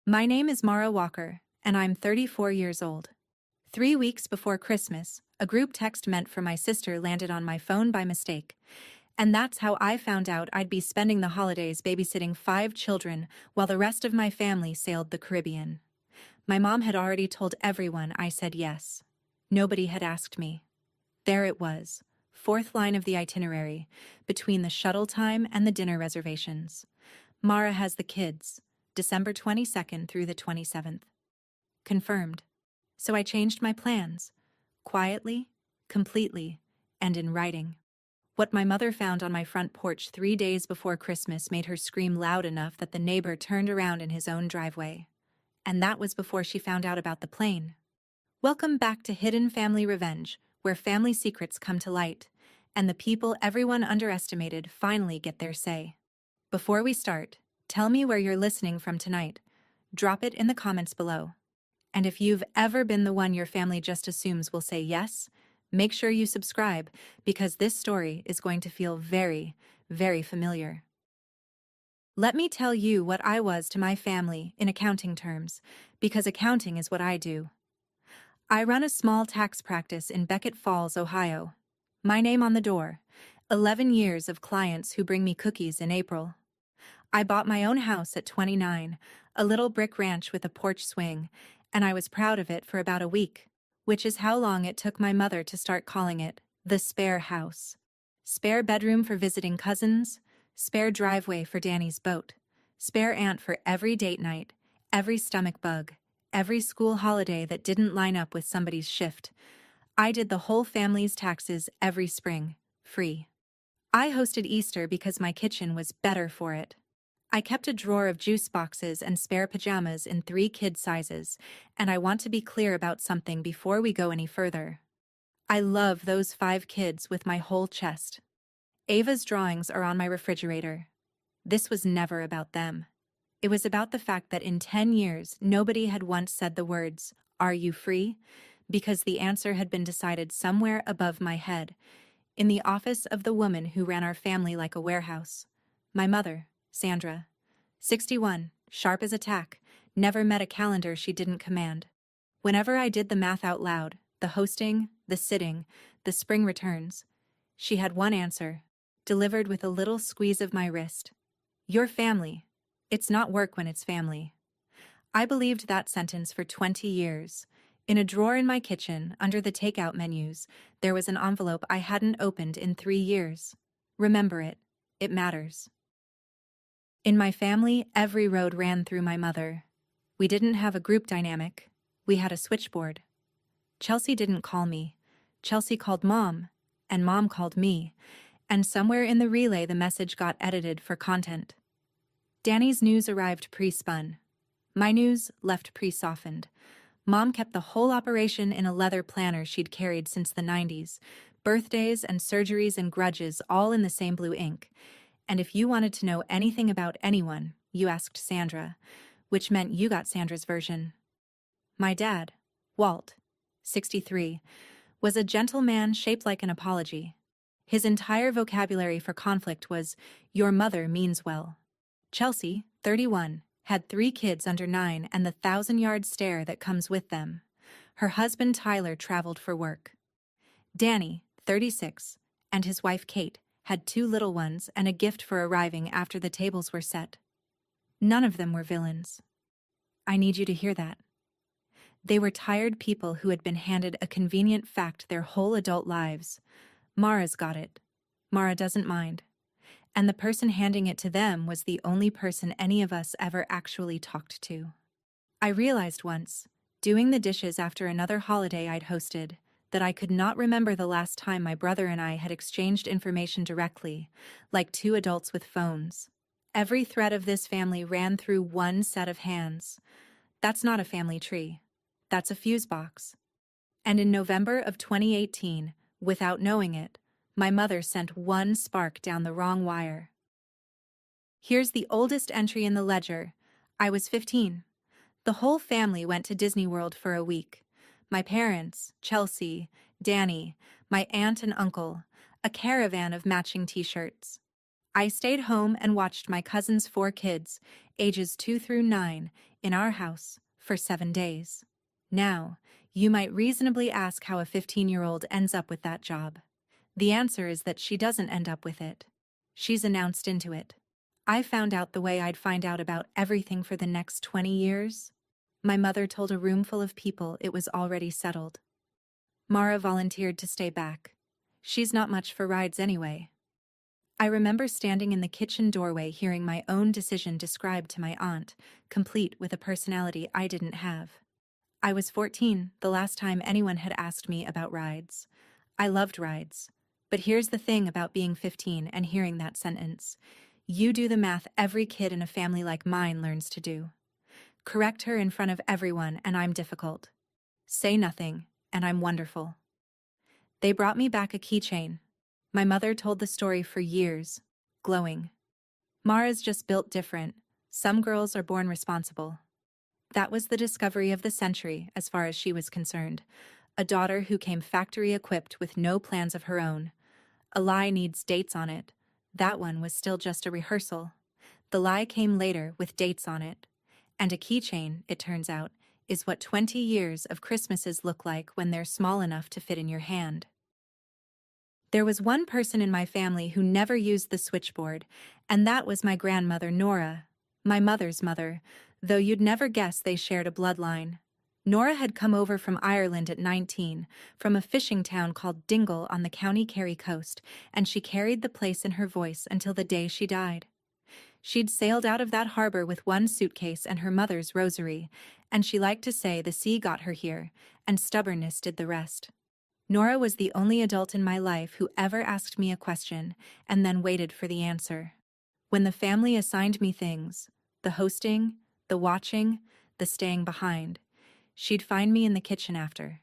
My name is Mara Walker, and I'm 34 years old. 3 weeks before Christmas, a group text meant for my sister landed on my phone by mistake. And that's how I found out I'd be spending the holidays babysitting 5 children while the rest of my family sailed the Caribbean. My mom had already told everyone I said yes. Nobody had asked me. There it was, fourth line of the itinerary, between the shuttle time and the dinner reservations. Mara has the kids, December 22nd through the 27th. Confirmed. So I changed my plans. Quietly, completely, and in writing. What my mother found on my front porch 3 days before Christmas made her scream loud enough that the neighbor turned around in his own driveway. And that was before she found out about the plane. Welcome back to Hidden Family Revenge, where family secrets come to light, and the people everyone underestimated finally get their say. Before we start, tell me where you're listening from tonight. Drop it in the comments below. And if you've ever been the one your family just assumes will say yes, make sure you subscribe, because this story is going to feel very, very familiar. Let me tell you what I was to my family in accounting terms, because accounting is what I do. I run a small tax practice in Beckett Falls, Ohio. My name on the door, 11 years of clients who bring me cookies in April. I bought my own house at 29, a little brick ranch with a porch swing, and I was proud of it for about a week, which is how long it took my mother to start calling it the spare house. Spare bedroom for visiting cousins, spare driveway for Danny's boat, spare aunt for every date night, every stomach bug, every school holiday that didn't line up with somebody's shift. I did the whole family's taxes every spring, free. I hosted Easter because my kitchen was better for it. I kept a drawer of juice boxes and spare pajamas in 3 kid sizes, and I want to be clear about something before we go any further. I love those 5 kids with my whole chest. Ava's drawings are on my refrigerator. This was never about them. It was about the fact that in 10 years, nobody had once said the words, "Are you free?" because the answer had been decided somewhere above my head, in the office of the woman who ran our family like a warehouse. My mother, Sandra. 61, sharp as a tack, never met a calendar she didn't command. Whenever I did the math out loud, the hosting, the sitting, the spring returns, she had one answer, delivered with a little squeeze of my wrist. Your family. It's not work when it's family. I believed that sentence for 20 years. In a drawer in my kitchen, under the takeout menus, there was an envelope I hadn't opened in 3 years. Remember it. It matters. In my family, every road ran through my mother. We didn't have a group dynamic. We had a switchboard. Chelsea didn't call me. Chelsea called Mom, and Mom called me, and somewhere in the relay the message got edited for content. Danny's news arrived pre-spun. My news left pre-softened. Mom kept the whole operation in a leather planner she'd carried since the 90s, birthdays and surgeries and grudges all in the same blue ink. And if you wanted to know anything about anyone, you asked Sandra, which meant you got Sandra's version. My dad, Walt, 63, was a gentleman shaped like an apology. His entire vocabulary for conflict was, "Your mother means well." Chelsea, 31, had 3 kids under 9 and the 1,000-yard stare that comes with them. Her husband Tyler traveled for work. Danny, 36, and his wife Kate had 2 little ones and a gift for arriving after the tables were set. None of them were villains. I need you to hear that. They were tired people who had been handed a convenient fact their whole adult lives. Mara's got it. Mara doesn't mind. And the person handing it to them was the only person any of us ever actually talked to. I realized once, doing the dishes after another holiday I'd hosted, that I could not remember the last time my brother and I had exchanged information directly, like 2 adults with phones. Every thread of this family ran through one set of hands. That's not a family tree. That's a fuse box. And in November of 2018, without knowing it, my mother sent one spark down the wrong wire. Here's the oldest entry in the ledger. I was 15. The whole family went to Disney World for a week. My parents, Chelsea, Danny, my aunt and uncle, a caravan of matching t-shirts. I stayed home and watched my cousin's 4 kids, ages 2 through 9, in our house, for 7 days. Now, you might reasonably ask how a 15-year-old ends up with that job. The answer is that she doesn't end up with it. She's announced into it. I found out the way I'd find out about everything for the next 20 years. My mother told a room full of people it was already settled. Mara volunteered to stay back. She's not much for rides anyway. I remember standing in the kitchen doorway hearing my own decision described to my aunt, complete with a personality I didn't have. I was 14 the last time anyone had asked me about rides. I loved rides. But here's the thing about being 15 and hearing that sentence. You do the math every kid in a family like mine learns to do. Correct her in front of everyone and I'm difficult. Say nothing and I'm wonderful. They brought me back a keychain. My mother told the story for years, glowing. Mara's just built different. Some girls are born responsible. That was the discovery of the century as far as she was concerned. A daughter who came factory-equipped with no plans of her own. A lie needs dates on it. That one was still just a rehearsal. The lie came later with dates on it. And a keychain, it turns out, is what 20 years of Christmases look like when they're small enough to fit in your hand. There was one person in my family who never used the switchboard, and that was my grandmother Nora, my mother's mother, though you'd never guess they shared a bloodline. Nora had come over from Ireland at 19, from a fishing town called Dingle on the County Kerry coast, and she carried the place in her voice until the day she died. She'd sailed out of that harbor with one suitcase and her mother's rosary, and she liked to say the sea got her here, and stubbornness did the rest. Nora was the only adult in my life who ever asked me a question and then waited for the answer. When the family assigned me things, the hosting, the watching, the staying behind, she'd find me in the kitchen after,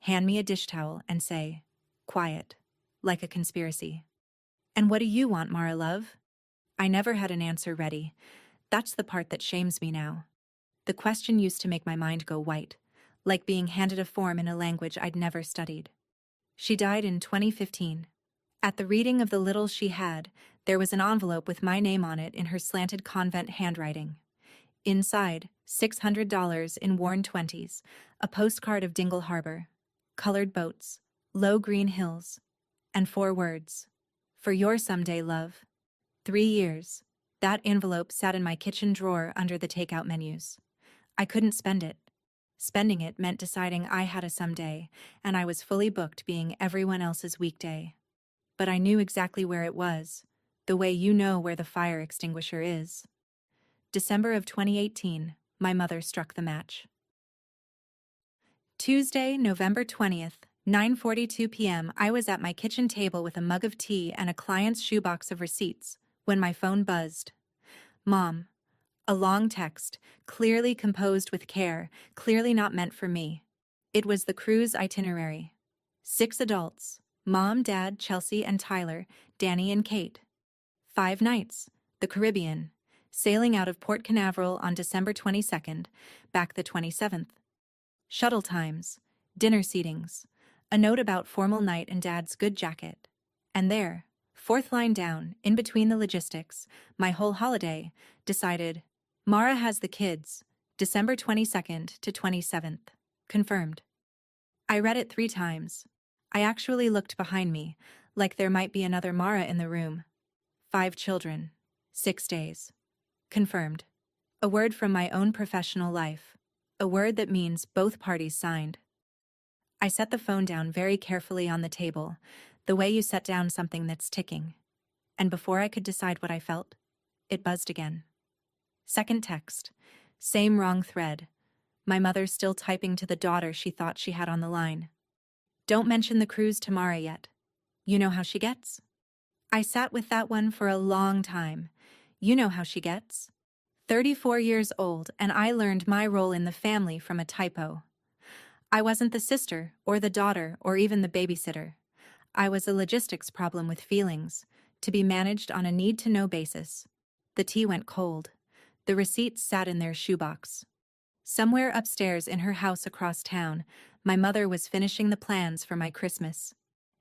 hand me a dish towel and say, "Quiet," like a conspiracy. "And what do you want, Mara love?" I never had an answer ready. That's the part that shames me now. The question used to make my mind go white, like being handed a form in a language I'd never studied. She died in 2015. At the reading of the little she had, there was an envelope with my name on it in her slanted convent handwriting. Inside, $600 in worn 20s, a postcard of Dingle Harbor, colored boats, low green hills, and 4 words. For your someday, love. 3 years. That envelope sat in my kitchen drawer under the takeout menus. I couldn't spend it. Spending it meant deciding I had a someday, and I was fully booked being everyone else's weekday. But I knew exactly where it was, the way you know where the fire extinguisher is. December of 2018, my mother struck the match. Tuesday, November 20th, 9:42 p.m. I was at my kitchen table with a mug of tea and a client's shoebox of receipts when my phone buzzed. Mom. A long text, clearly composed with care, clearly not meant for me. It was the cruise itinerary. 6 adults, Mom, Dad, Chelsea, and Tyler, Danny and Kate. 5 nights, the Caribbean, sailing out of Port Canaveral on December 22nd, back the 27th. Shuttle times, dinner seatings, a note about formal night and Dad's good jacket. And there, 4th line down, in between the logistics, my whole holiday, decided, Mara has the kids, December 22nd to 27th. Confirmed. I read it 3 times. I actually looked behind me, like there might be another Mara in the room. 5 children. 6 days. Confirmed. A word from my own professional life. A word that means both parties signed. I set the phone down very carefully on the table, the way you set down something that's ticking. And before I could decide what I felt, it buzzed again. Second text. Same wrong thread. My mother still typing to the daughter she thought she had on the line. Don't mention the cruise to Mara yet. You know how she gets? I sat with that one for a long time. You know how she gets. 34 years old, and I learned my role in the family from a typo. I wasn't the sister, or the daughter, or even the babysitter. I was a logistics problem with feelings, to be managed on a need-to-know basis. The tea went cold. The receipts sat in their shoebox. Somewhere upstairs in her house across town, my mother was finishing the plans for my Christmas.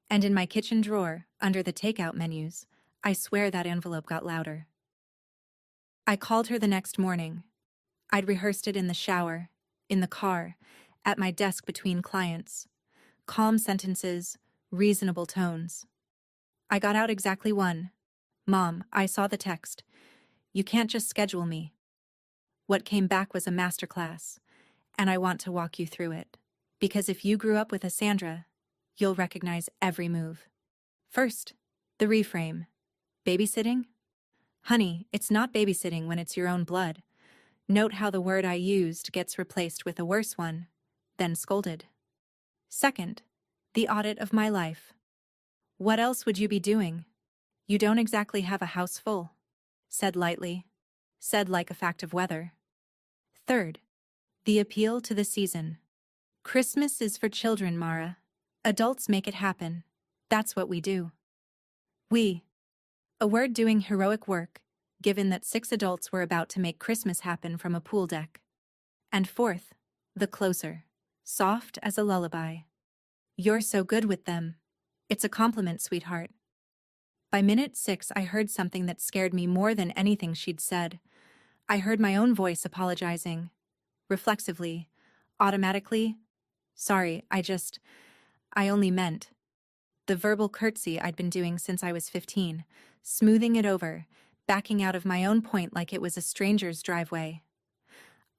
And in my kitchen drawer, under the takeout menus, I swear that envelope got louder. I called her the next morning. I'd rehearsed it in the shower, in the car, at my desk between clients. Calm sentences, reasonable tones. I got out exactly one. Mom, I saw the text. You can't just schedule me. What came back was a masterclass, and I want to walk you through it. Because if you grew up with a Sandra, you'll recognize every move. First, the reframe. Babysitting? Honey, it's not babysitting when it's your own blood. Note how the word I used gets replaced with a worse one, then scolded. Second, the audit of my life. What else would you be doing? You don't exactly have a house full. Said lightly. Said like a fact of weather. Third, the appeal to the season. Christmas is for children, Mara. Adults make it happen. That's what we do. We. A word doing heroic work, given that 6 adults were about to make Christmas happen from a pool deck. And fourth, the closer. Soft as a lullaby. You're so good with them. It's a compliment, sweetheart. By minute 6, I heard something that scared me more than anything she'd said. I heard my own voice apologizing. Reflexively, automatically. Sorry, I only meant. The verbal curtsy I'd been doing since I was 15, smoothing it over, backing out of my own point like it was a stranger's driveway.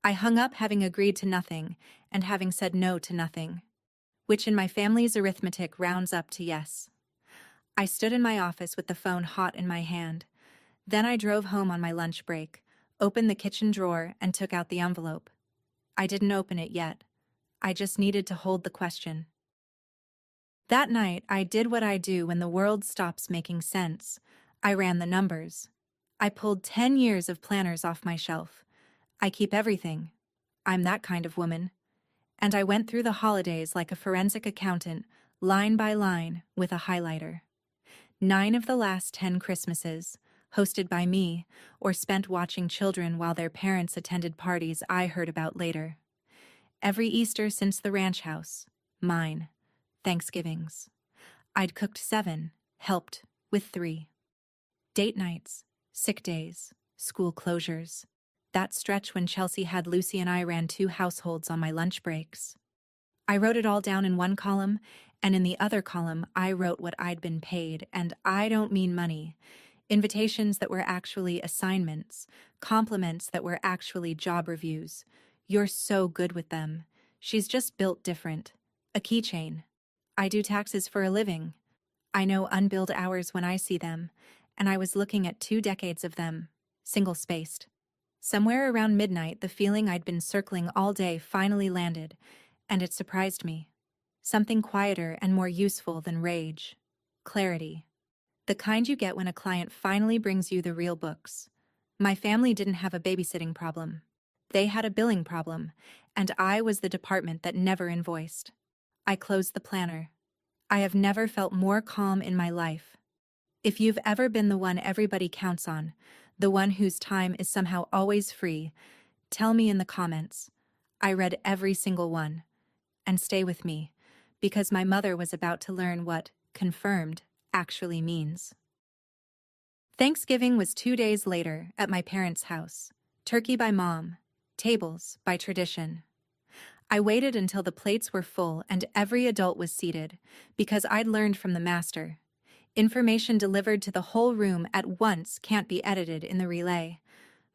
I hung up having agreed to nothing and having said no to nothing, which in my family's arithmetic rounds up to yes. I stood in my office with the phone hot in my hand. Then I drove home on my lunch break, opened the kitchen drawer, and took out the envelope. I didn't open it yet. I just needed to hold the question. That night, I did what I do when the world stops making sense. I ran the numbers. I pulled 10 years of planners off my shelf. I keep everything. I'm that kind of woman. And I went through the holidays like a forensic accountant, line by line, with a highlighter. 9 of the last 10 Christmases, hosted by me, or spent watching children while their parents attended parties I heard about later. Every Easter since the ranch house, mine. Thanksgivings. I'd cooked 7, helped with 3. Date nights, sick days, school closures. That stretch when Chelsea had Lucy and I ran 2 households on my lunch breaks. I wrote it all down in one column, and in the other column I wrote what I'd been paid, and I don't mean money. Invitations that were actually assignments, compliments that were actually job reviews. You're so good with them. She's just built different. A keychain. I do taxes for a living. I know unbilled hours when I see them, and I was looking at 2 decades of them, single-spaced. Somewhere around midnight, the feeling I'd been circling all day finally landed, and it surprised me. Something quieter and more useful than rage. Clarity. The kind you get when a client finally brings you the real books. My family didn't have a babysitting problem. They had a billing problem, and I was the department that never invoiced. I closed the planner. I have never felt more calm in my life. If you've ever been the one everybody counts on, the one whose time is somehow always free, tell me in the comments. I read every single one. And stay with me, because my mother was about to learn what confirmed actually means. Thanksgiving was 2 days later at my parents' house. Turkey by mom, tables by tradition. I waited until the plates were full and every adult was seated, because I'd learned from the master. Information delivered to the whole room at once can't be edited in the relay.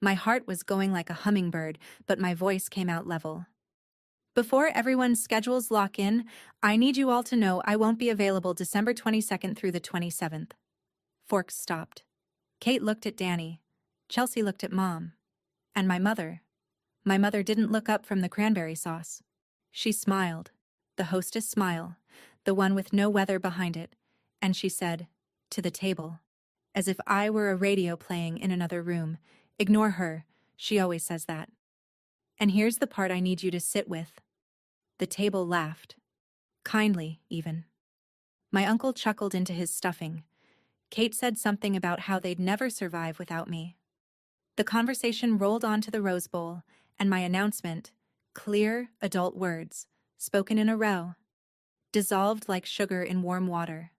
My heart was going like a hummingbird, but my voice came out level. Before everyone's schedules lock in, I need you all to know I won't be available December 22nd through the 27th. Forks stopped. Kate looked at Danny. Chelsea looked at Mom. And my mother. My mother didn't look up from the cranberry sauce. She smiled, the hostess smile, the one with no weather behind it, and she said, "To the table," as if I were a radio playing in another room. Ignore her, she always says that. And here's the part I need you to sit with. The table laughed. Kindly, even. My uncle chuckled into his stuffing. Kate said something about how they'd never survive without me. The conversation rolled on to the Rose Bowl, and my announcement, clear, adult words, spoken in a row, dissolved like sugar in warm water.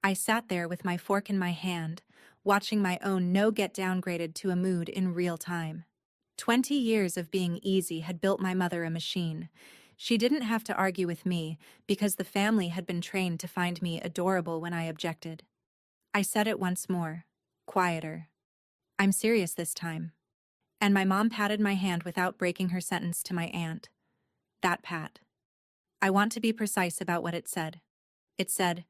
I sat there with my fork in my hand, watching my own no get downgraded to a mood in real time. 20 years of being easy had built my mother a machine. She didn't have to argue with me because the family had been trained to find me adorable when I objected. I said it once more, quieter. I'm serious this time. And my mom patted my hand without breaking her sentence to my aunt. That pat. I want to be precise about what it said. It said,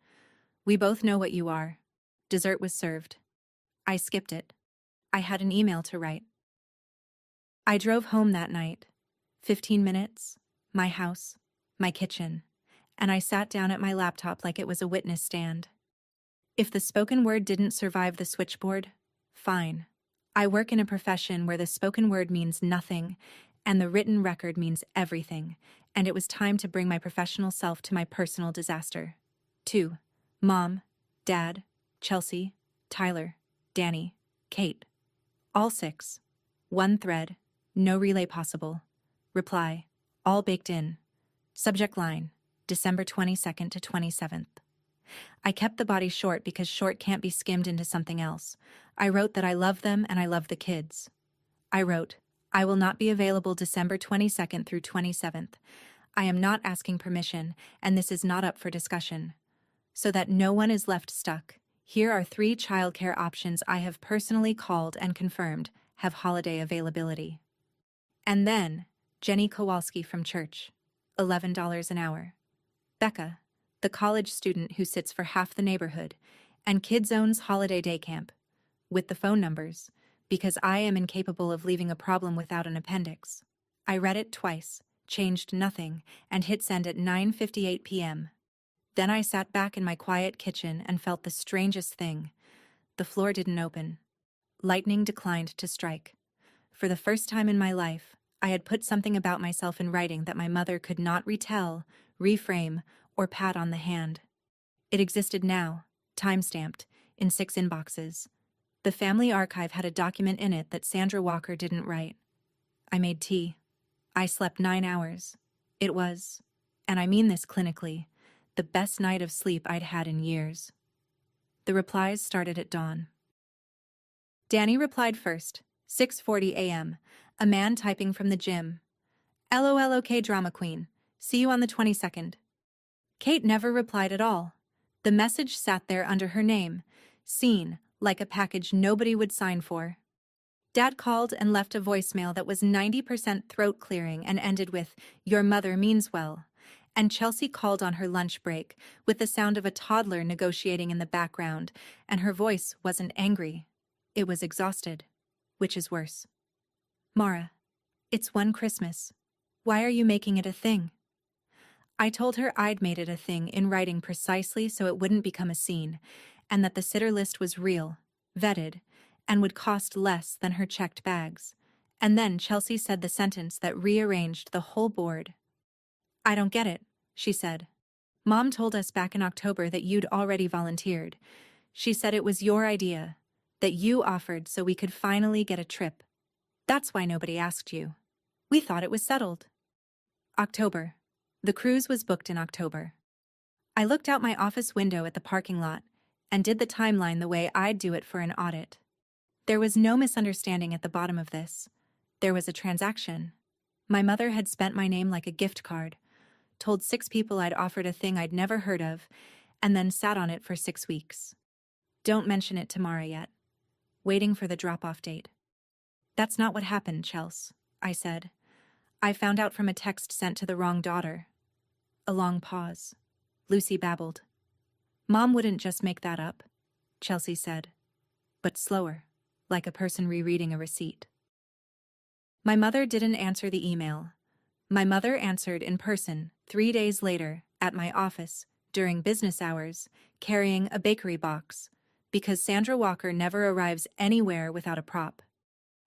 "We both know what you are." Dessert was served. I skipped it. I had an email to write. I drove home that night. 15 minutes, my house, my kitchen, and I sat down at my laptop like it was a witness stand. If the spoken word didn't survive the switchboard, fine. I work in a profession where the spoken word means nothing and the written record means everything, and it was time to bring my professional self to my personal disaster. 2. Mom, Dad, Chelsea, Tyler, Danny, Kate. All 6. One thread, no relay possible. Reply, all baked in. Subject line, December 22nd to 27th. I kept the body short because short can't be skimmed into something else. I wrote that I love them and I love the kids. I wrote, I will not be available December 22nd through 27th. I am not asking permission, and this is not up for discussion. So that no one is left stuck, here are 3 childcare options I have personally called and confirmed have holiday availability. And then, Jenny Kowalski from church, $11 an hour. Becca, the college student who sits for half the neighborhood, and KidZone's holiday day camp, with the phone numbers, because I am incapable of leaving a problem without an appendix. I read it twice, changed nothing, and hit send at 9:58 p.m. Then I sat back in my quiet kitchen and felt the strangest thing. The floor didn't open. Lightning declined to strike. For the first time in my life, I had put something about myself in writing that my mother could not retell, reframe, or pat on the hand. It existed now, time-stamped, in 6 inboxes. The family archive had a document in it that Sandra Walker didn't write. I made tea. I slept 9 hours. It was, and I mean this clinically, the best night of sleep I'd had in years. The replies started at dawn. Danny replied first, 6:40 a.m., a man typing from the gym. LOL, okay, drama queen. See you on the 22nd. Kate never replied at all. The message sat there under her name, seen, like a package nobody would sign for. Dad called and left a voicemail that was 90% throat clearing and ended with, "Your mother means well." And Chelsea called on her lunch break, with the sound of a toddler negotiating in the background, and her voice wasn't angry. It was exhausted, which is worse. Mara, it's one Christmas. Why are you making it a thing? I told her I'd made it a thing in writing precisely so it wouldn't become a scene, and that the sitter list was real, vetted, and would cost less than her checked bags. And then Chelsea said the sentence that rearranged the whole board. I don't get it, she said. Mom told us back in October that you'd already volunteered. She said it was your idea, that you offered so we could finally get a trip. That's why nobody asked you. We thought it was settled. October. The cruise was booked in October. I looked out my office window at the parking lot and did the timeline the way I'd do it for an audit. There was no misunderstanding at the bottom of this. There was a transaction. My mother had spent my name like a gift card, told 6 people I'd offered a thing I'd never heard of, and then sat on it for 6 weeks. Don't mention it to Mara yet. Waiting for the drop-off date. That's not what happened, Chels, I said. I found out from a text sent to the wrong daughter. A long pause. Lucy babbled. Mom wouldn't just make that up, Chelsea said, but slower, like a person rereading a receipt. My mother didn't answer the email. My mother answered in person 3 days later at my office during business hours, carrying a bakery box, because Sandra Walker never arrives anywhere without a prop.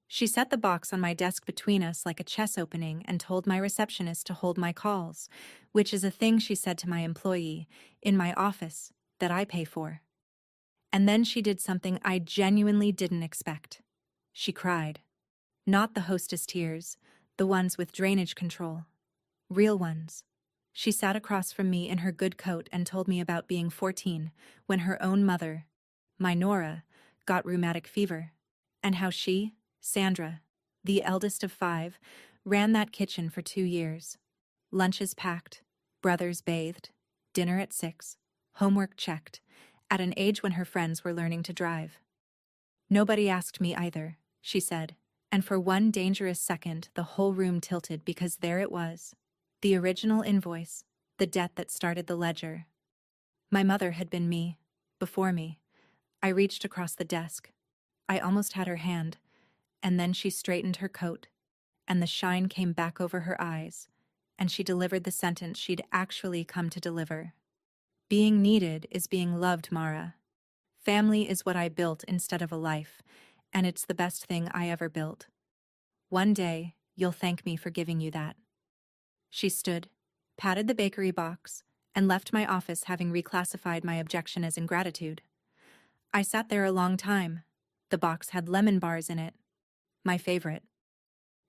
She set the box on my desk between us like a chess opening and told my receptionist to hold my calls, which is a thing she said to my employee, in my office, that I pay for. And then she did something I genuinely didn't expect. She cried. Not the hostess tears, the ones with drainage control. Real ones. She sat across from me in her good coat and told me about being 14 when her own mother, my Nora, got rheumatic fever, and how she, Sandra, the eldest of 5, ran that kitchen for 2 years. Lunches packed, brothers bathed, dinner at 6, homework checked, at an age when her friends were learning to drive. Nobody asked me either, she said, and for one dangerous second the whole room tilted because there it was. The original invoice, the debt that started the ledger. My mother had been me, before me. I reached across the desk. I almost had her hand, and then she straightened her coat, and the shine came back over her eyes, and she delivered the sentence she'd actually come to deliver. Being needed is being loved, Mara. Family is what I built instead of a life, and it's the best thing I ever built. One day, you'll thank me for giving you that. She stood, patted the bakery box, and left my office having reclassified my objection as ingratitude. I sat there a long time. The box had lemon bars in it. My favorite.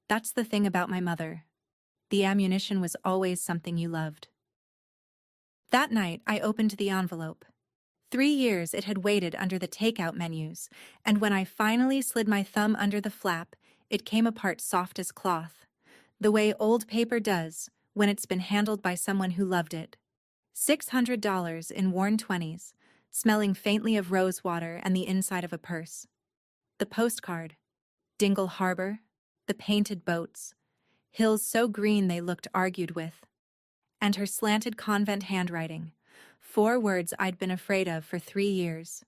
That's the thing about my mother. The ammunition was always something you loved. That night, I opened the envelope. 3 years it had waited under the takeout menus, and when I finally slid my thumb under the flap, it came apart soft as cloth, the way old paper does when it's been handled by someone who loved it. $600 in worn 20s, smelling faintly of rose water and the inside of a purse. The postcard, Dingle Harbor, the painted boats, hills so green they looked argued with, and her slanted convent handwriting, 4 words I'd been afraid of for 3 years.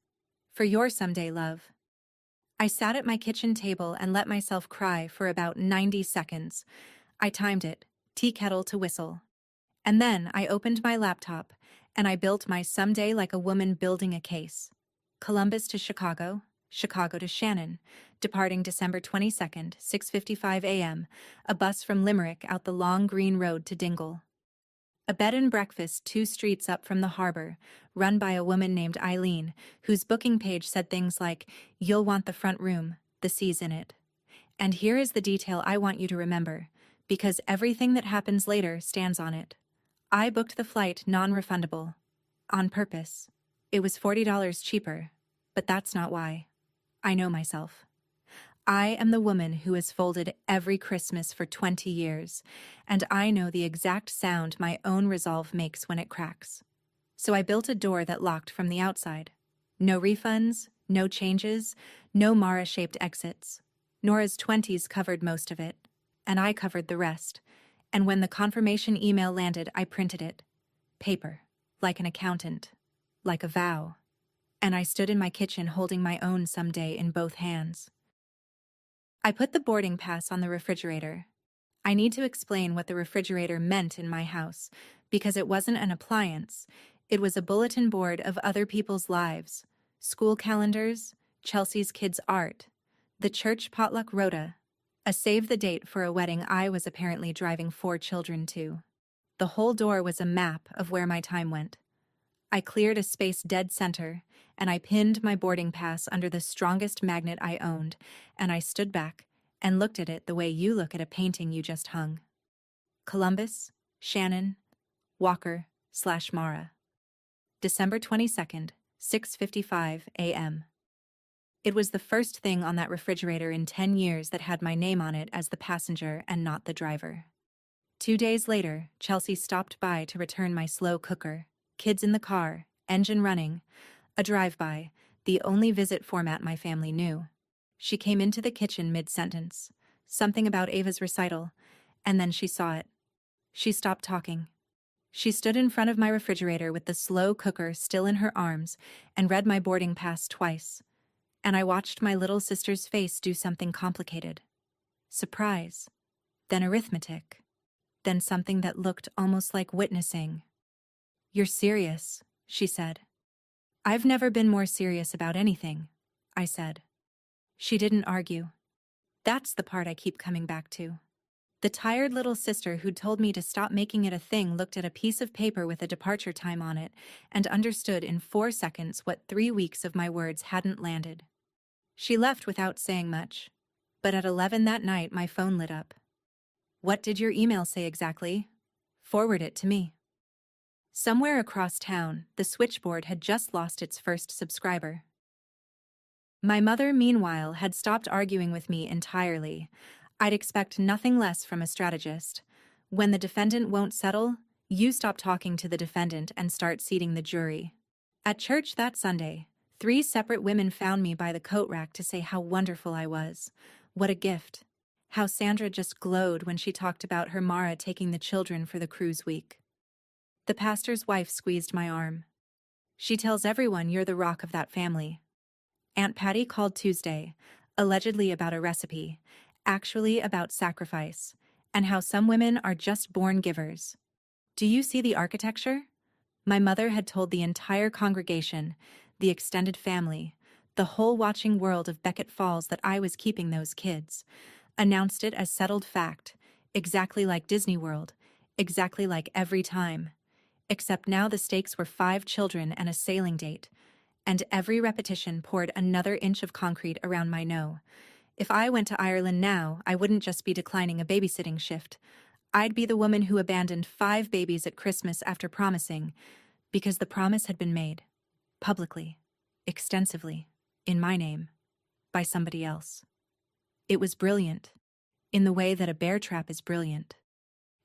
For your someday, love. I sat at my kitchen table and let myself cry for about 90 seconds. I timed it, tea kettle to whistle. And then I opened my laptop, and I built my someday like a woman building a case. Columbus to Chicago, Chicago to Shannon, departing December 22nd, 6:55 a.m., a bus from Limerick out the long green road to Dingle. A bed and breakfast 2 streets up from the harbor, run by a woman named Eileen, whose booking page said things like, "You'll want the front room, the sea's in it." And here is the detail I want you to remember, because everything that happens later stands on it. I booked the flight non-refundable. On purpose. It was $40 cheaper, but that's not why. I know myself. I am the woman who has folded every Christmas for 20 years, and I know the exact sound my own resolve makes when it cracks. So I built a door that locked from the outside. No refunds, no changes, no Mara-shaped exits. Nora's 20s covered most of it, and I covered the rest. And when the confirmation email landed, I printed it. Paper, like an accountant, like a vow. And I stood in my kitchen holding my own someday in both hands. I put the boarding pass on the refrigerator. I need to explain what the refrigerator meant in my house, because it wasn't an appliance. It was a bulletin board of other people's lives, school calendars, Chelsea's kids' art, the church potluck rota, a save the date for a wedding I was apparently driving 4 children to. The whole door was a map of where my time went. I cleared a space dead center, and I pinned my boarding pass under the strongest magnet I owned, and I stood back and looked at it the way you look at a painting you just hung. Columbus, Shannon, Walker/Mara. December 22nd, 6:55 a.m. It was the first thing on that refrigerator in 10 years that had my name on it as the passenger and not the driver. 2 days later, Chelsea stopped by to return my slow cooker. Kids in the car, engine running, a drive-by, the only visit format my family knew. She came into the kitchen mid-sentence, something about Ava's recital, and then she saw it. She stopped talking. She stood in front of my refrigerator with the slow cooker still in her arms and read my boarding pass twice, and I watched my little sister's face do something complicated. Surprise, then arithmetic, then something that looked almost like witnessing. "You're serious," she said. "I've never been more serious about anything," I said. She didn't argue. That's the part I keep coming back to. The tired little sister who'd told me to stop making it a thing looked at a piece of paper with a departure time on it and understood in 4 seconds what 3 weeks of my words hadn't landed. She left without saying much, but at 11 that night my phone lit up. "What did your email say exactly? Forward it to me." Somewhere across town, the switchboard had just lost its first subscriber. My mother, meanwhile, had stopped arguing with me entirely. I'd expect nothing less from a strategist. When the defendant won't settle, you stop talking to the defendant and start seating the jury. At church that Sunday, 3 separate women found me by the coat rack to say how wonderful I was. What a gift. How Sandra just glowed when she talked about her Mara taking the children for the cruise week. The pastor's wife squeezed my arm. She tells everyone you're the rock of that family. Aunt Patty called Tuesday, allegedly about a recipe, actually about sacrifice, and how some women are just born givers. Do you see the architecture? My mother had told the entire congregation, the extended family, the whole watching world of Beckett Falls that I was keeping those kids, announced it as settled fact, exactly like Disney World, exactly like every time. Except now the stakes were 5 children and a sailing date, and every repetition poured another inch of concrete around my no. If I went to Ireland now, I wouldn't just be declining a babysitting shift. I'd be the woman who abandoned 5 babies at Christmas after promising, because the promise had been made, publicly, extensively, in my name, by somebody else. It was brilliant, in the way that a bear trap is brilliant.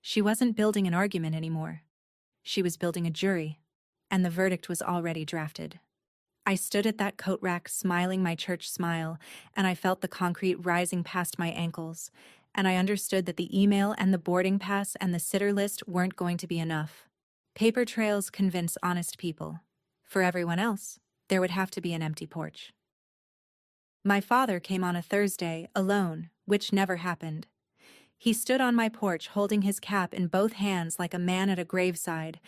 She wasn't building an argument anymore. She was building a jury, and the verdict was already drafted. I stood at that coat rack smiling my church smile, and I felt the concrete rising past my ankles, and I understood that the email and the boarding pass and the sitter list weren't going to be enough. Paper trails convince honest people. For everyone else, there would have to be an empty porch. My father came on a Thursday, alone, which never happened. He stood on my porch holding his cap in both hands like a man at a graveside,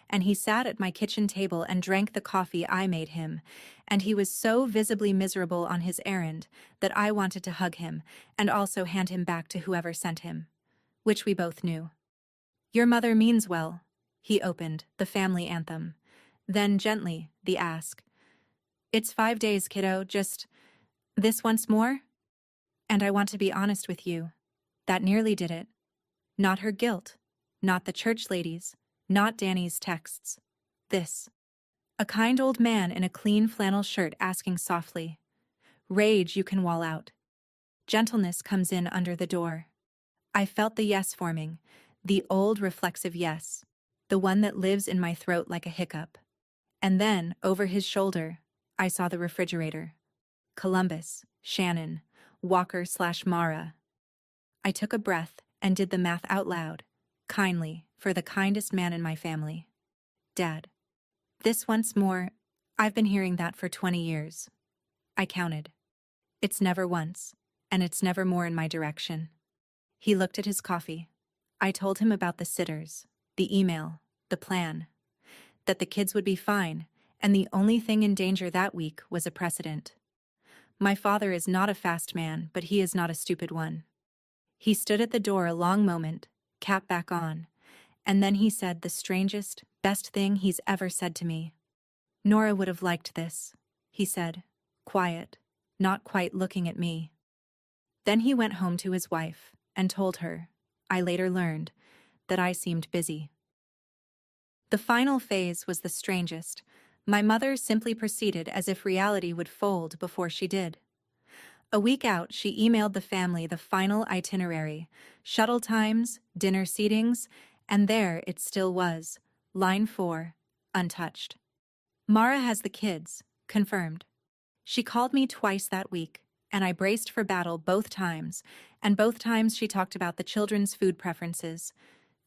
and he sat at my kitchen table and drank the coffee I made him, and he was so visibly miserable on his errand that I wanted to hug him and also hand him back to whoever sent him, which we both knew. "Your mother means well," he opened, the family anthem. Then gently, the ask. "It's 5 days, kiddo, just this once more?" And I want to be honest with you. That nearly did it. Not her guilt, not the church ladies, not Danny's texts. This. A kind old man in a clean flannel shirt asking softly. Rage you can wall out. Gentleness comes in under the door. I felt the yes forming, the old reflexive yes, the one that lives in my throat like a hiccup. And then, over his shoulder, I saw the refrigerator. Columbus, Shannon, Walker/Mara. I took a breath and did the math out loud, kindly, for the kindest man in my family. Dad. This once more, I've been hearing that for 20 years. I counted. It's never once, and it's never more in my direction. He looked at his coffee. I told him about the sitters, the email, the plan, that the kids would be fine, and the only thing in danger that week was a precedent. My father is not a fast man, but he is not a stupid one. He stood at the door a long moment, cap back on, and then he said the strangest, best thing he's ever said to me. "Nora would have liked this," he said, quiet, not quite looking at me. Then he went home to his wife and told her, I later learned, that I seemed busy. The final phase was the strangest. My mother simply proceeded as if reality would fold before she did. A week out, she emailed the family the final itinerary, shuttle times, dinner seatings, and there it still was, line 4, untouched. Mara has the kids, confirmed. She called me twice that week, and I braced for battle both times, and both times she talked about the children's food preferences,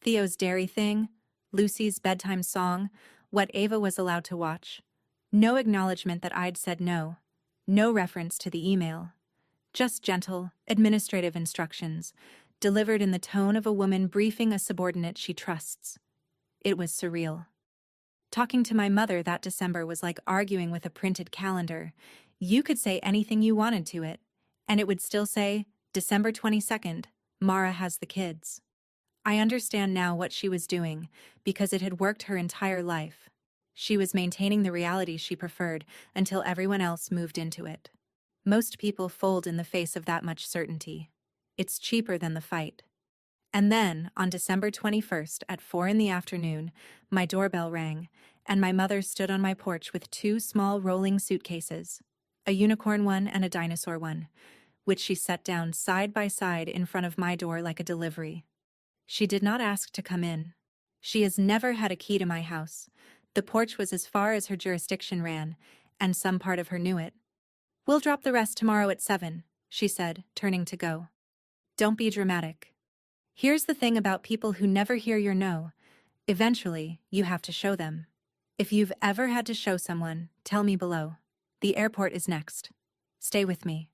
Theo's dairy thing, Lucy's bedtime song, what Ava was allowed to watch. No acknowledgement that I'd said no, no reference to the email. Just gentle, administrative instructions, delivered in the tone of a woman briefing a subordinate she trusts. It was surreal. Talking to my mother that December was like arguing with a printed calendar. You could say anything you wanted to it, and it would still say, December 22nd, Mara has the kids. I understand now what she was doing, because it had worked her entire life. She was maintaining the reality she preferred until everyone else moved into it. Most people fold in the face of that much certainty. It's cheaper than the fight. And then, on December 21st at 4 p.m, my doorbell rang, and my mother stood on my porch with 2 small rolling suitcases, a unicorn one and a dinosaur one, which she set down side by side in front of my door like a delivery. She did not ask to come in. She has never had a key to my house. The porch was as far as her jurisdiction ran, and some part of her knew it. "We'll drop the rest tomorrow at 7, she said, turning to go. "Don't be dramatic. Here's the thing about people who never hear your no. Eventually, you have to show them. If you've ever had to show someone, tell me below. The airport is next. Stay with me."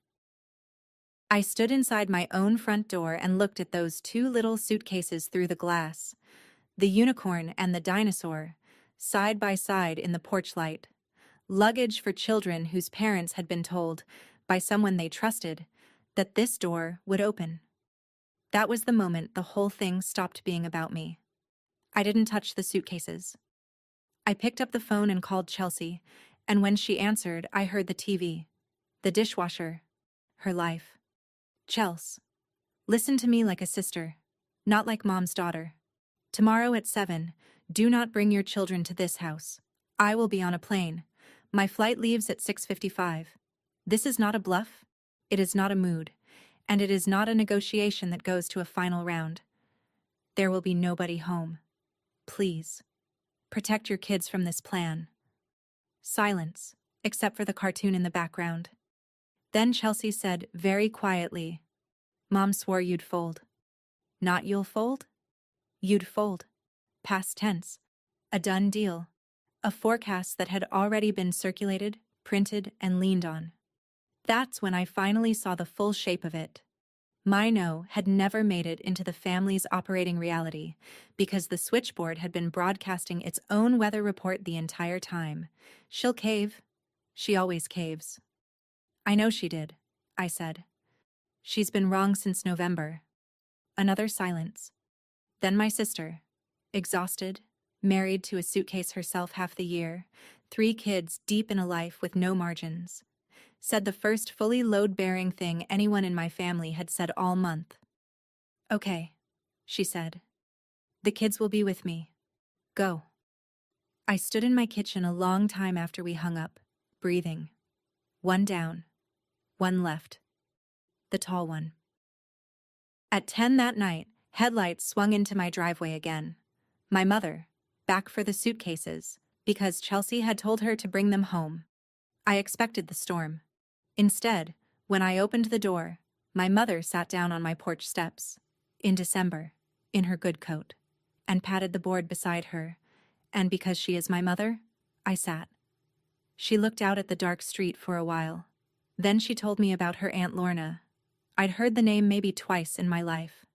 I stood inside my own front door and looked at those two little suitcases through the glass. The unicorn and the dinosaur, side by side in the porch light. Luggage for children whose parents had been told, by someone they trusted, that this door would open. That was the moment the whole thing stopped being about me. I didn't touch the suitcases. I picked up the phone and called Chelsea, and when she answered, I heard the TV, the dishwasher, her life. "Chels, listen to me like a sister, not like mom's daughter. Tomorrow at 7, do not bring your children to this house. I will be on a plane. My flight leaves at 6:55. This is not a bluff. It is not a mood. And it is not a negotiation that goes to a final round. There will be nobody home. Please. Protect your kids from this plan." Silence, except for the cartoon in the background. Then Chelsea said very quietly, "Mom swore you'd fold." "Not you'll fold? You'd fold. Past tense. A done deal. A forecast that had already been circulated, printed, and leaned on. That's when I finally saw the full shape of it. My no had never made it into the family's operating reality because the switchboard had been broadcasting its own weather report the entire time. "She'll cave. She always caves." "I know she did," I said. "She's been wrong since November." Another silence. Then my sister, exhausted, married to a suitcase herself half the year, 3 kids deep in a life with no margins, said the first fully load-bearing thing anyone in my family had said all month. "Okay," she said. "The kids will be with me. Go." I stood in my kitchen a long time after we hung up, breathing. One down, one left. The tall one. At 10 that night, headlights swung into my driveway again. My mother, back for the suitcases, because Chelsea had told her to bring them home. I expected the storm. Instead, when I opened the door, my mother sat down on my porch steps, in December, in her good coat, and patted the board beside her, and because she is my mother, I sat. She looked out at the dark street for a while. Then she told me about her Aunt Lorna. I'd heard the name maybe twice in my life.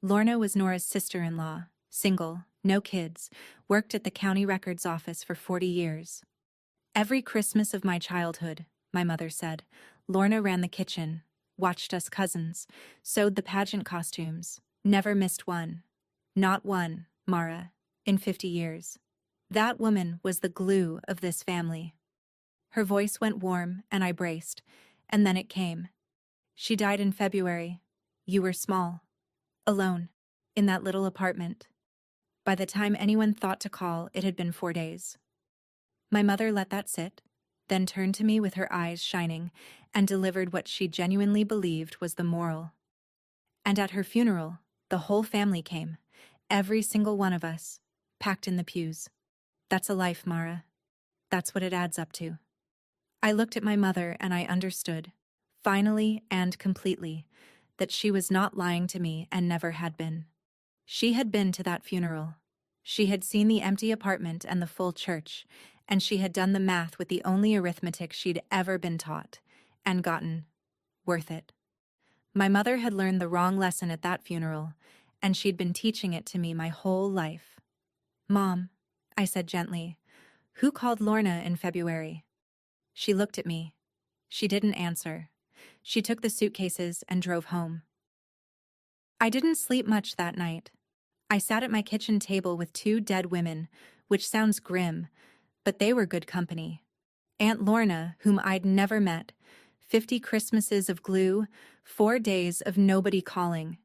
Lorna was Nora's sister-in-law, single, no kids, worked at the county records office for 40 years. Every Christmas of my childhood, my mother said, Lorna ran the kitchen, watched us cousins, sewed the pageant costumes, never missed one. Not one, Mara, in 50 years. That woman was the glue of this family. Her voice went warm, and I braced, and then it came. She died in February. You were small. Alone. In that little apartment. By the time anyone thought to call, it had been 4 days. My mother let that sit, then turned to me with her eyes shining, and delivered what she genuinely believed was the moral. And at her funeral, the whole family came, every single one of us, packed in the pews. That's a life, Mara. That's what it adds up to. I looked at my mother and I understood, finally and completely, that she was not lying to me and never had been. She had been to that funeral. She had seen the empty apartment and the full church, and she had done the math with the only arithmetic she'd ever been taught, and gotten worth it. My mother had learned the wrong lesson at that funeral, and she'd been teaching it to me my whole life. Mom, I said gently, who called Lorna in February? She looked at me. She didn't answer. She took the suitcases and drove home. I didn't sleep much that night. I sat at my kitchen table with 2 dead women, which sounds grim, but they were good company. Aunt Lorna, whom I'd never met, 50 Christmases of glue, 4 days of nobody calling.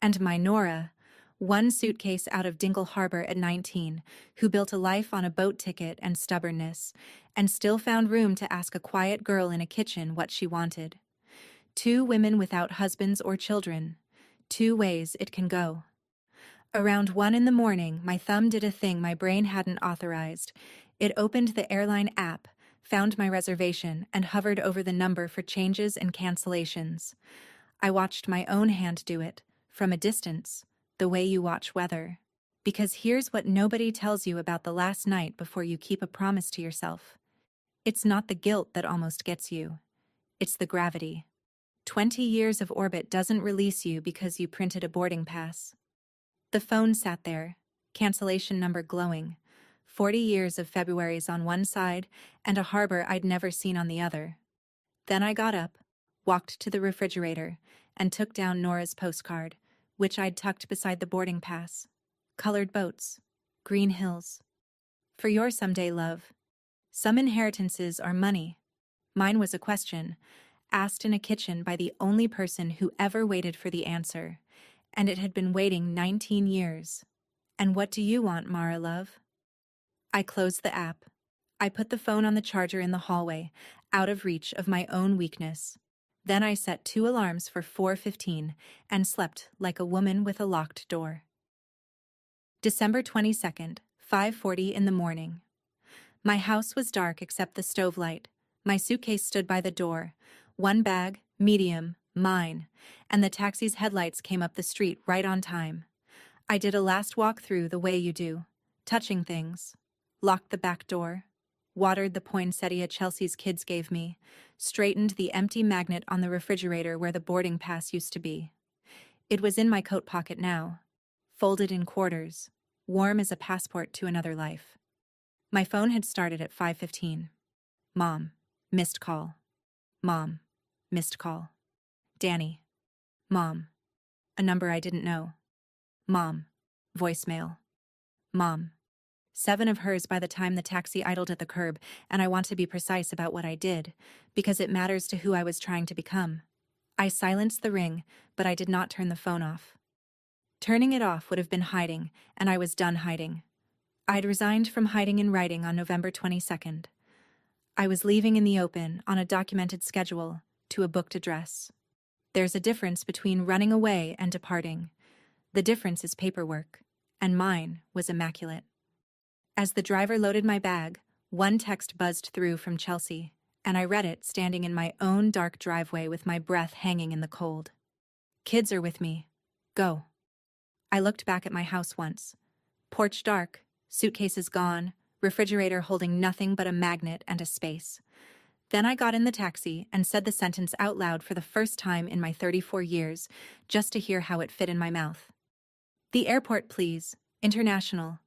And my Nora, 1 suitcase out of Dingle Harbor at 19, who built a life on a boat ticket and stubbornness, and still found room to ask a quiet girl in a kitchen what she wanted. 2 women without husbands or children. 2 ways it can go. Around 1 in the morning, my thumb did a thing my brain hadn't authorized. It opened the airline app, found my reservation, and hovered over the number for changes and cancellations. I watched my own hand do it, from a distance, the way you watch weather. Because here's what nobody tells you about the last night before you keep a promise to yourself. It's not the guilt that almost gets you. It's the gravity. 20 years of orbit doesn't release you because you printed a boarding pass. The phone sat there, cancellation number glowing, 40 years of Februaries on one side and a harbor I'd never seen on the other. Then I got up, walked to the refrigerator, and took down Nora's postcard, which I'd tucked beside the boarding pass. Colored boats, green hills. For your someday, love. Some inheritances are money. Mine was a question, asked in a kitchen by the only person who ever waited for the answer, and it had been waiting 19 years. And what do you want, Mara, love? I closed the app. I put the phone on the charger in the hallway, out of reach of my own weakness. Then I set 2 alarms for 4:15 and slept like a woman with a locked door. December 22nd, 5:40 in the morning. My house was dark except the stove light. My suitcase stood by the door. 1 bag, medium, mine, and the taxi's headlights came up the street right on time. I did a last walk through the way you do, touching things, locked the back door, watered the poinsettia Chelsea's kids gave me, straightened the empty magnet on the refrigerator where the boarding pass used to be. It was in my coat pocket now, folded in quarters, warm as a passport to another life. My phone had started at 5:15. Mom, missed call. Mom, missed call. Danny. Mom. A number I didn't know. Mom. Voicemail. Mom. 7 of hers by the time the taxi idled at the curb, and I want to be precise about what I did, because it matters to who I was trying to become. I silenced the ring, but I did not turn the phone off. Turning it off would have been hiding, and I was done hiding. I'd resigned from hiding in writing on November 22nd. I was leaving in the open, on a documented schedule, to a booked address. There's a difference between running away and departing. The difference is paperwork, and mine was immaculate. As the driver loaded my bag, 1 text buzzed through from Chelsea, and I read it standing in my own dark driveway with my breath hanging in the cold. Kids are with me. Go. I looked back at my house once. Porch dark, suitcases gone, refrigerator holding nothing but a magnet and a space. Then I got in the taxi and said the sentence out loud for the first time in my 34 years, just to hear how it fit in my mouth. The airport, please. International.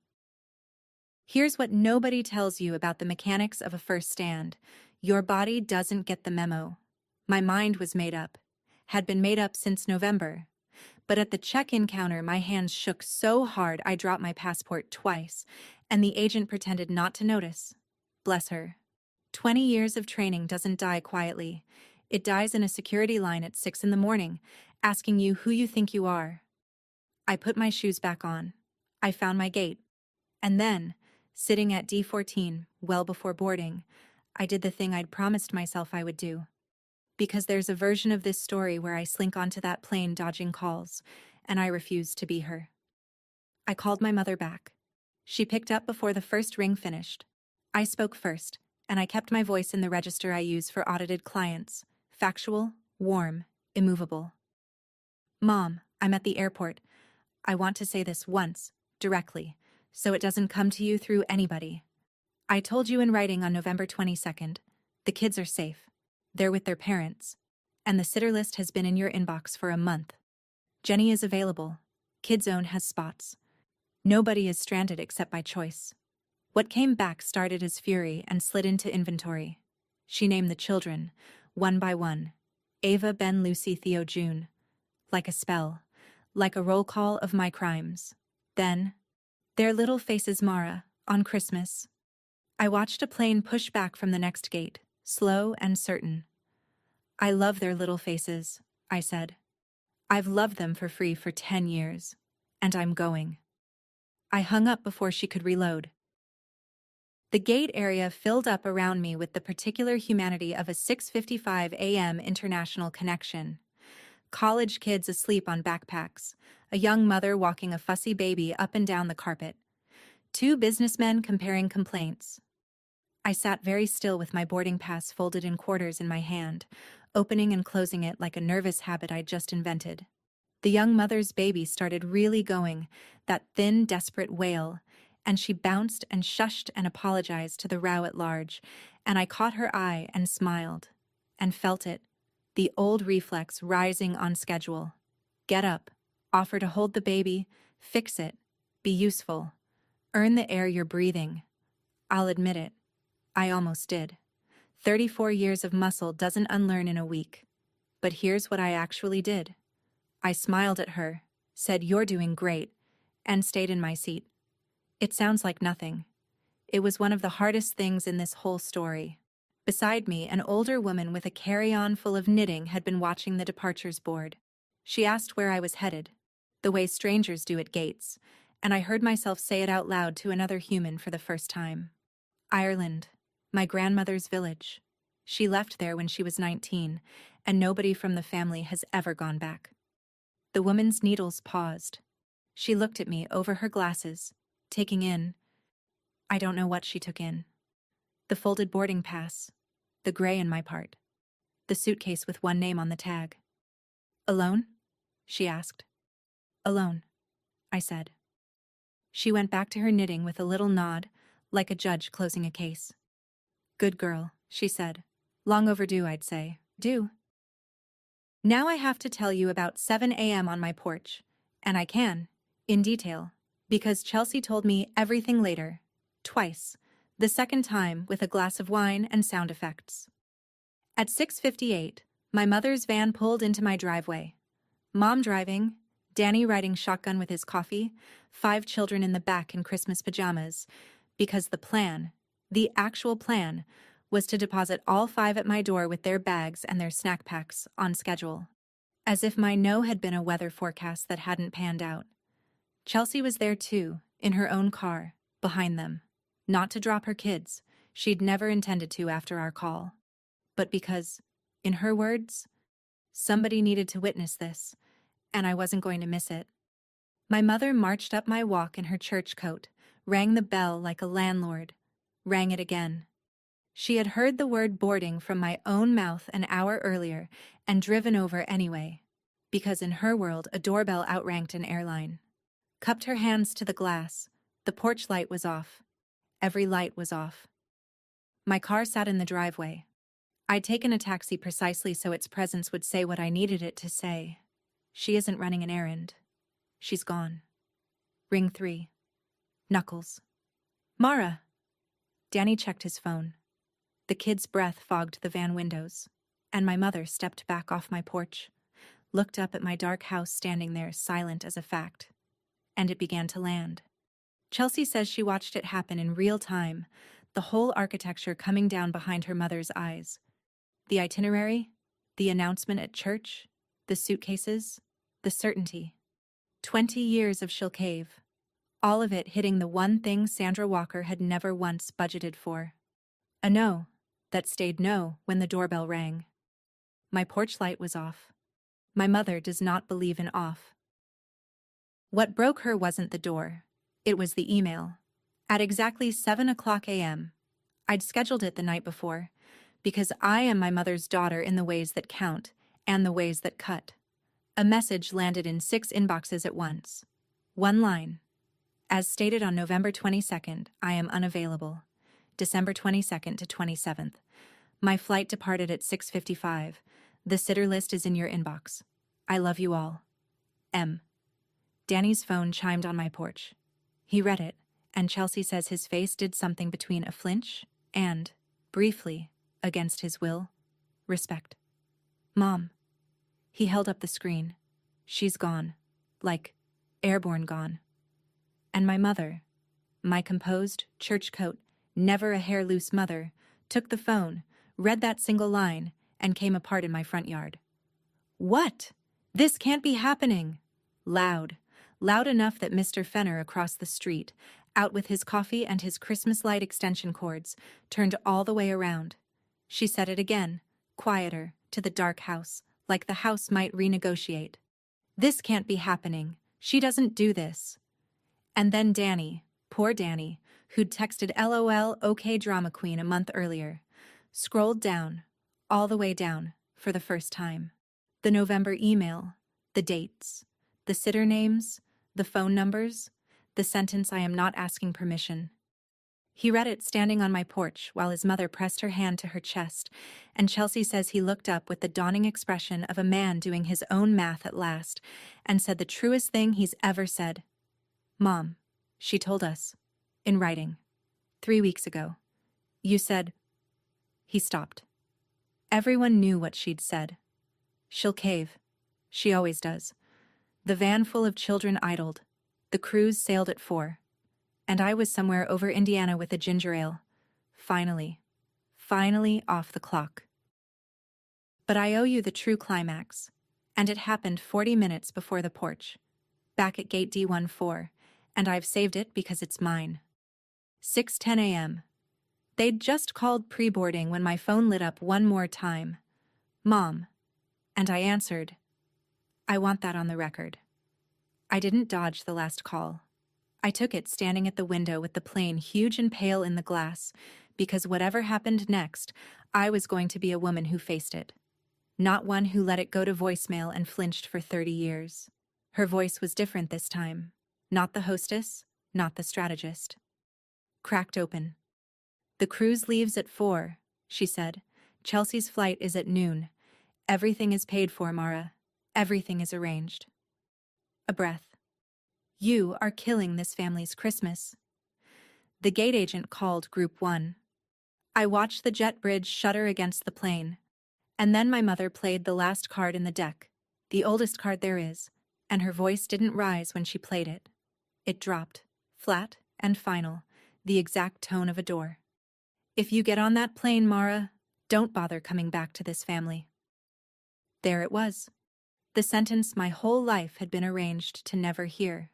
Here's what nobody tells you about the mechanics of a first stand. Your body doesn't get the memo. My mind was made up. Had been made up since November. But at the check-in counter, my hands shook so hard I dropped my passport twice, and the agent pretended not to notice. Bless her. 20 years of training doesn't die quietly. It dies in a security line at 6 in the morning, asking you who you think you are. I put my shoes back on. I found my gate. And then, sitting at D14, well before boarding, I did the thing I'd promised myself I would do. Because there's a version of this story where I slink onto that plane dodging calls, and I refuse to be her. I called my mother back. She picked up before the first ring finished. I spoke first, and I kept my voice in the register I use for audited clients. Factual, warm, immovable. Mom, I'm at the airport. I want to say this once, directly, so it doesn't come to you through anybody. I told you in writing on November 22nd. The kids are safe. They're with their parents. And the sitter list has been in your inbox for a month. Jenny is available. KidZone has spots. Nobody is stranded except by choice. What came back started as fury and slid into inventory. She named the children, one by one. Ava, Ben, Lucy, Theo, June. Like a spell. Like a roll call of my crimes. Then, their little faces, Mara, on Christmas. I watched a plane push back from the next gate, slow and certain. I love their little faces, I said. I've loved them for free for 10 years. And I'm going. I hung up before she could reload. The gate area filled up around me with the particular humanity of a 6:55 a.m. international connection. College kids asleep on backpacks, a young mother walking a fussy baby up and down the carpet, two businessmen comparing complaints. I sat very still with my boarding pass folded in quarters in my hand, opening and closing it like a nervous habit I'd just invented. The young mother's baby started really going, that thin, desperate wail, and she bounced and shushed and apologized to the row at large, and I caught her eye and smiled, and felt it, the old reflex rising on schedule. Get up, offer to hold the baby, fix it, be useful, earn the air you're breathing. I'll admit it, I almost did. 34 years of muscle doesn't unlearn in a week. But here's what I actually did. I smiled at her, said you're doing great, and stayed in my seat. It sounds like nothing. It was one of the hardest things in this whole story. Beside me, an older woman with a carry-on full of knitting had been watching the departures board. She asked where I was headed, the way strangers do at gates, and I heard myself say it out loud to another human for the first time. Ireland, my grandmother's village. She left there when she was 19, and nobody from the family has ever gone back. The woman's needles paused. She looked at me over her glasses, taking in, I don't know what she took in. The folded boarding pass, the gray in my part, the suitcase with one name on the tag. Alone? She asked. Alone, I said. She went back to her knitting with a little nod, like a judge closing a case. Good girl, she said. Long overdue, I'd say. Due. Now I have to tell you about 7 a.m. on my porch, and I can, in detail, because Chelsea told me everything later, twice, the second time with a glass of wine and sound effects. At 6:58, my mother's van pulled into my driveway. Mom driving, Danny riding shotgun with his coffee, 5 children in the back in Christmas pajamas, because the plan, the actual plan, was to deposit all 5 at my door with their bags and their snack packs on schedule. As if my no had been a weather forecast that hadn't panned out. Chelsea was there too, in her own car, behind them. Not to drop her kids, she'd never intended to after our call. But because, in her words, somebody needed to witness this, and I wasn't going to miss it. My mother marched up my walk in her church coat, rang the bell like a landlord, rang it again. She had heard the word boarding from my own mouth an hour earlier and driven over anyway, because in her world a doorbell outranked an airline. Cupped her hands to the glass. The porch light was off. Every light was off. My car sat in the driveway. I'd taken a taxi precisely so its presence would say what I needed it to say. She isn't running an errand. She's gone. Ring 3. Knuckles. Mara! Danny checked his phone. The kid's breath fogged the van windows, and my mother stepped back off my porch, looked up at my dark house standing there silent as a fact, and it began to land. Chelsea says she watched it happen in real time, the whole architecture coming down behind her mother's eyes. The itinerary, the announcement at church, the suitcases, the certainty. 20 years of she'll cave, all of it hitting the one thing Sandra Walker had never once budgeted for. A no that stayed no when the doorbell rang. My porch light was off. My mother does not believe in off. What broke her wasn't the door. It was the email. At exactly 7 o'clock a.m. I'd scheduled it the night before, because I am my mother's daughter in the ways that count and the ways that cut. A message landed in 6 inboxes at once. One line. As stated on November 22nd, I am unavailable. December 22nd to 27th. My flight departed at 6:55. The sitter list is in your inbox. I love you all. M. Danny's phone chimed on my porch. He read it, and Chelsea says his face did something between a flinch and, briefly, against his will, respect. Mom. He held up the screen. She's gone. Like, airborne gone. And my mother, my composed, church coat, never a hair loose mother, took the phone, read that single line, and came apart in my front yard. What? This can't be happening! Loud enough that Mr. Fenner across the street, out with his coffee and his Christmas light extension cords, turned all the way around. She said it again, quieter, to the dark house, like the house might renegotiate. This can't be happening. She doesn't do this. And then Danny, poor Danny, who'd texted LOL OK drama queen a month earlier, scrolled down, all the way down, for the first time. The November email, the dates, the sitter names, the phone numbers, the sentence I am not asking permission. He read it standing on my porch while his mother pressed her hand to her chest, and Chelsea says he looked up with the dawning expression of a man doing his own math at last, and said the truest thing he's ever said. Mom, she told us, in writing, 3 weeks ago. You said... He stopped. Everyone knew what she'd said. She'll cave. She always does. The van full of children idled. The cruise sailed at 4. And I was somewhere over Indiana with a ginger ale. Finally off the clock. But I owe you the true climax, and it happened 40 minutes before the porch, back at gate D14, and I've saved it because it's mine. 6:10 a.m. They'd just called pre-boarding when my phone lit up one more time. Mom. And I answered. I want that on the record. I didn't dodge the last call. I took it standing at the window with the plane huge and pale in the glass, because whatever happened next, I was going to be a woman who faced it. Not one who let it go to voicemail and flinched for 30 years. Her voice was different this time. Not the hostess, not the strategist. Cracked open. The cruise leaves at 4, she said. Chelsea's flight is at noon. Everything is paid for, Mara. Everything is arranged. A breath. You are killing this family's Christmas. The gate agent called Group 1. I watched the jet bridge shudder against the plane, and then my mother played the last card in the deck, the oldest card there is, and her voice didn't rise when she played it. It dropped, flat and final, the exact tone of a door. If you get on that plane, Mara, don't bother coming back to this family. There it was. The sentence my whole life had been arranged to never hear.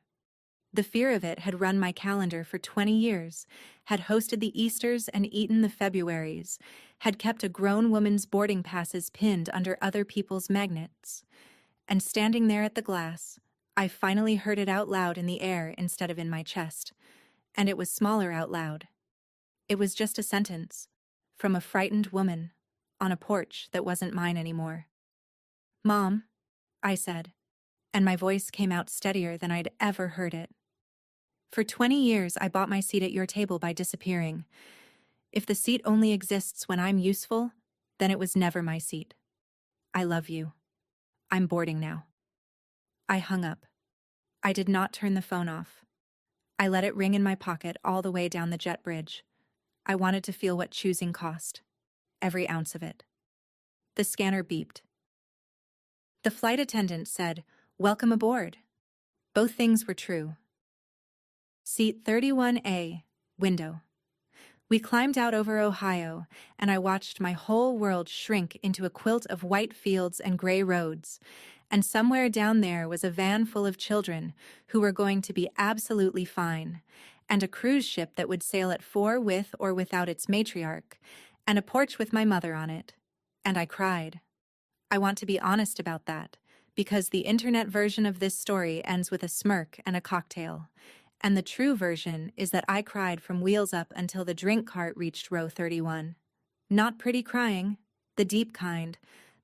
The fear of it had run my calendar for 20 years, had hosted the Easters and eaten the Februaries, had kept a grown woman's boarding passes pinned under other people's magnets. And standing there at the glass, I finally heard it out loud in the air instead of in my chest, and it was smaller out loud. It was just a sentence, from a frightened woman, on a porch that wasn't mine anymore. Mom, I said, and my voice came out steadier than I'd ever heard it. For 20 years, I bought my seat at your table by disappearing. If the seat only exists when I'm useful, then it was never my seat. I love you. I'm boarding now. I hung up. I did not turn the phone off. I let it ring in my pocket all the way down the jet bridge. I wanted to feel what choosing cost. Every ounce of it. The scanner beeped. The flight attendant said, "Welcome aboard." Both things were true. Seat 31A, window. We climbed out over Ohio, and I watched my whole world shrink into a quilt of white fields and gray roads, and somewhere down there was a van full of children who were going to be absolutely fine, and a cruise ship that would sail at 4 with or without its matriarch, and a porch with my mother on it. And I cried. I want to be honest about that, because the internet version of this story ends with a smirk and a cocktail, and the true version is that I cried from wheels up until the drink cart reached row 31. Not pretty crying, the deep kind,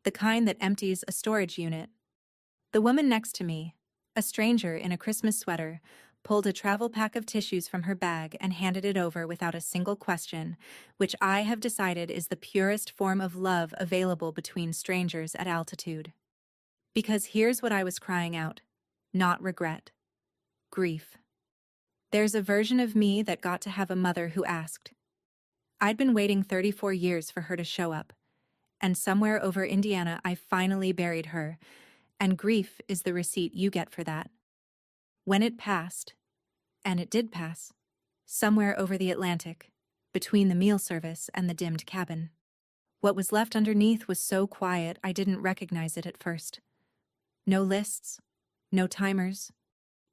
the kind that empties a storage unit. The woman next to me, a stranger in a Christmas sweater, pulled a travel pack of tissues from her bag and handed it over without a single question, which I have decided is the purest form of love available between strangers at altitude. Because here's what I was crying out, not regret. Grief. There's a version of me that got to have a mother who asked. I'd been waiting 34 years for her to show up, and somewhere over Indiana I finally buried her, and grief is the receipt you get for that. When it passed, and it did pass, somewhere over the Atlantic, between the meal service and the dimmed cabin. What was left underneath was so quiet I didn't recognize it at first. No lists, no timers,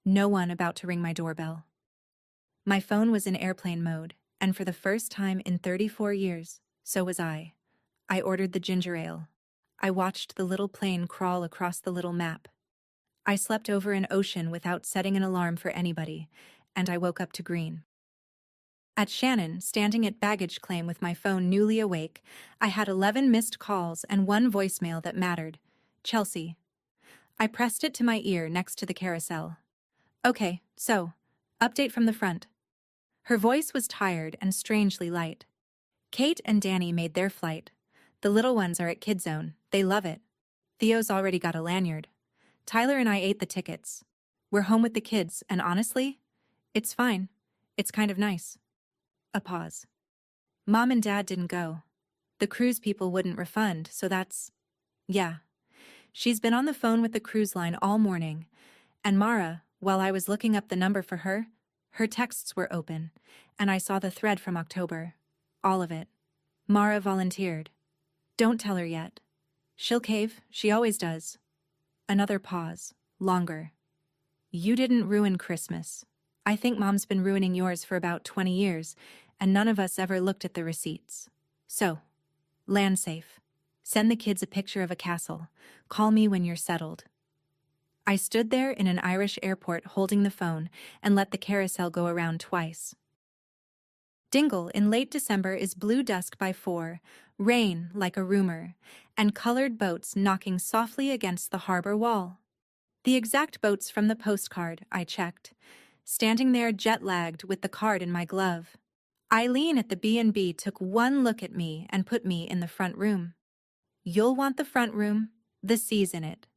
no one about to ring my doorbell. My phone was in airplane mode, and for the first time in 34 years, so was I. I ordered the ginger ale. I watched the little plane crawl across the little map. I slept over an ocean without setting an alarm for anybody, and I woke up to green. At Shannon, standing at baggage claim with my phone newly awake, I had 11 missed calls and one voicemail that mattered. Chelsea. I pressed it to my ear next to the carousel. Okay, so, update from the front. Her voice was tired and strangely light. Kate and Danny made their flight. The little ones are at Kid Zone. They love it. Theo's already got a lanyard. Tyler and I ate the tickets. We're home with the kids, and honestly, it's fine. It's kind of nice. A pause. Mom and Dad didn't go. The cruise people wouldn't refund, so that's... Yeah. She's been on the phone with the cruise line all morning, and Mara, while I was looking up the number for her texts were open, and I saw the thread from October. All of it. Mara volunteered. Don't tell her yet. She'll cave, she always does. Another pause, longer. You didn't ruin Christmas. I think Mom's been ruining yours for about 20 years, and none of us ever looked at the receipts. So, land safe. Send the kids a picture of a castle. Call me when you're settled. I stood there in an Irish airport holding the phone and let the carousel go around twice. Dingle in late December is blue dusk by 4, rain like a rumor, and colored boats knocking softly against the harbor wall. The exact boats from the postcard, I checked, standing there jet-lagged with the card in my glove. Eileen at the B&B took one look at me and put me in the front room. You'll want the front room, the C's in it.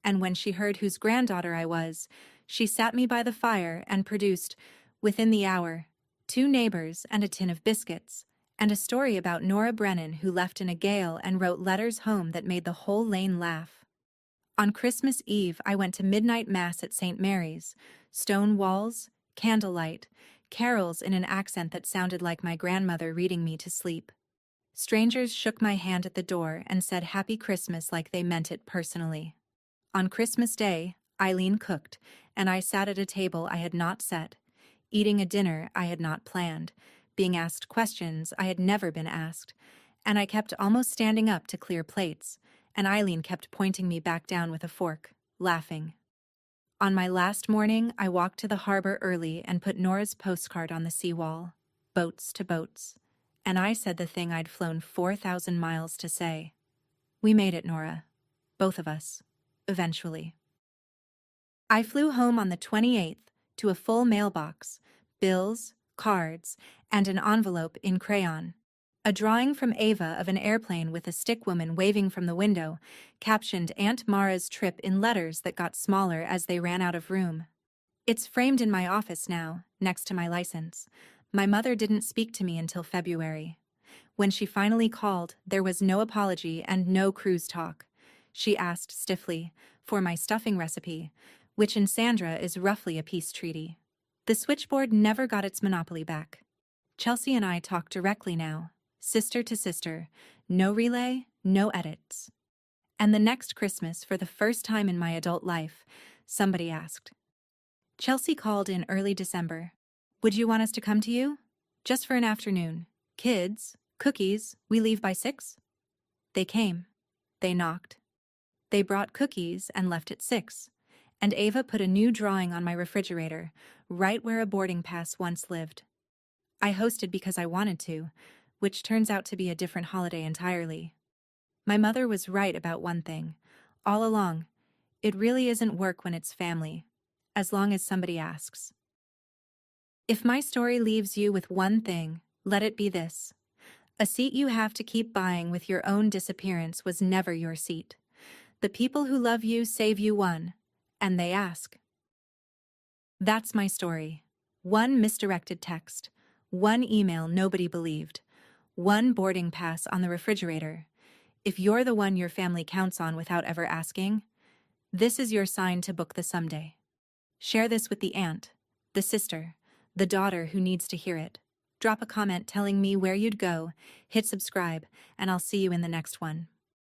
And when she heard whose granddaughter I was, she sat me by the fire and produced, within the hour, 2 neighbors and a tin of biscuits, and a story about Nora Brennan who left in a gale and wrote letters home that made the whole lane laugh. On Christmas Eve, I went to midnight mass at St. Mary's, stone walls, candlelight, carols in an accent that sounded like my grandmother reading me to sleep. Strangers shook my hand at the door and said Happy Christmas like they meant it personally. On Christmas Day, Eileen cooked, and I sat at a table I had not set, eating a dinner I had not planned, being asked questions I had never been asked, and I kept almost standing up to clear plates, and Eileen kept pointing me back down with a fork, laughing. On my last morning, I walked to the harbor early and put Nora's postcard on the seawall, boats to boats, and I said the thing I'd flown 4,000 miles to say. We made it, Nora. Both of us. Eventually. I flew home on the 28th to a full mailbox, bills, cards, and an envelope in crayon. A drawing from Ava of an airplane with a stick woman waving from the window, captioned Aunt Mara's trip in letters that got smaller as they ran out of room. It's framed in my office now, next to my license. My mother didn't speak to me until February. When she finally called, there was no apology and no cruise talk. She asked stiffly for my stuffing recipe, which in Sandra is roughly a peace treaty. The switchboard never got its monopoly back. Chelsea and I talk directly now, sister to sister, no relay, no edits. And the next Christmas, for the first time in my adult life, somebody asked. Chelsea called in early December. Would you want us to come to you? Just for an afternoon. Kids, cookies, we leave by 6? They came. They knocked. They brought cookies and left at 6. And Ava put a new drawing on my refrigerator, right where a boarding pass once lived. I hosted because I wanted to, which turns out to be a different holiday entirely. My mother was right about one thing. All along, it really isn't work when it's family, as long as somebody asks. If my story leaves you with one thing, let it be this. A seat you have to keep buying with your own disappearance was never your seat. The people who love you save you one, and they ask. That's my story. One misdirected text, one email nobody believed, one boarding pass on the refrigerator. If you're the one your family counts on without ever asking, this is your sign to book the someday. Share this with the aunt, the sister, the daughter who needs to hear it. Drop a comment telling me where you'd go, hit subscribe, and I'll see you in the next one.